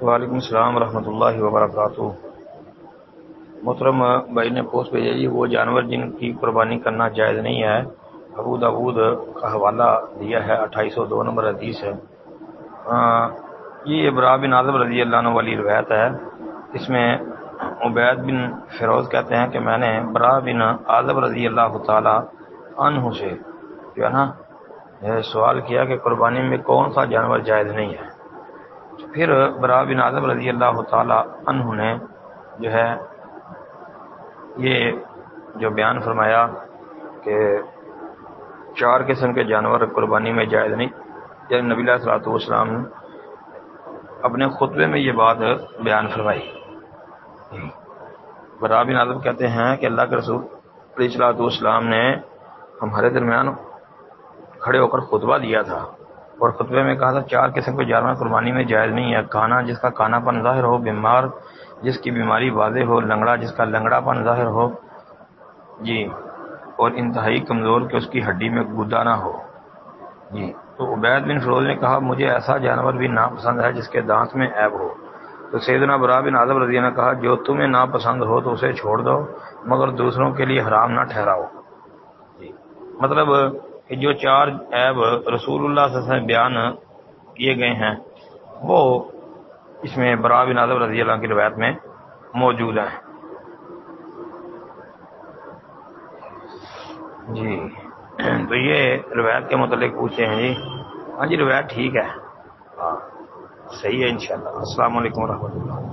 وعلیکم السلام ورحمۃ اللہ وبرکاتہ۔ محترم بھائی نے پوسٹ بھیجا جی، وہ جانور جن کی قربانی کرنا جائز نہیں ہے، ابو داؤد کا حوالہ دیا ہے، 2802 نمبر حدیث ہے۔ یہ براء بن عازب رضی اللہ عنہ والی روایت ہے۔ اس میں عبید بن فیروز کہتے ہیں کہ میں نے براء بن عازب رضی اللہ تعالی عنہ سے جو ہے نا سوال کیا کہ قربانی میں کون سا جانور جائز نہیں ہے۔ پھر براء بن عازب رضی اللہ تعالی عنہ نے جو ہے یہ جو بیان فرمایا کہ 4 قسم کے جانور قربانی میں جائز نہیں، یعنی نبی علیہ الصلوۃ والسلام نے اپنے خطبے میں یہ بات بیان فرمائی۔ براء بن عازب کہتے ہیں کہ اللہ کے رسول علیہ الصلوۃ والسلام نے ہمارے درمیان کھڑے ہو کر خطبہ دیا تھا، اور خطبے میں کہا تھا 4 قسم کے جانور قربانی میں جائز نہیں ہے: کانا جس کا کانا پن ظاہر ہو، بیمار جس کی بیماری واضح ہو، لنگڑا جس کا لنگڑا پن ظاہر ہو جی، اور انتہائی کمزور کہ اس کی ہڈی میں گدا نہ ہو جی۔ تو عبید بن فیروز نے کہا مجھے ایسا جانور بھی ناپسند ہے جس کے دانت میں عیب ہو۔ تو سیدنا براء بن عازب رضی اللہ عنہ نے کہا جو تمہیں ناپسند ہو تو اسے چھوڑ دو، مگر دوسروں کے لیے حرام نہ ٹھہراؤ جی۔ مطلب کہ جو 4 عیب رسول اللہ صلی اللہ علیہ وسلم بیان کیے گئے ہیں وہ اس میں براء بن عازب رضی اللہ عنہ کی روایت میں موجود ہیں جی۔ تو یہ روایت کے متعلق پوچھے ہیں جی۔ ہاں جی، روایت ٹھیک ہے، ہاں صحیح ہے انشاءاللہ۔ السلام علیکم ورحمۃ اللہ۔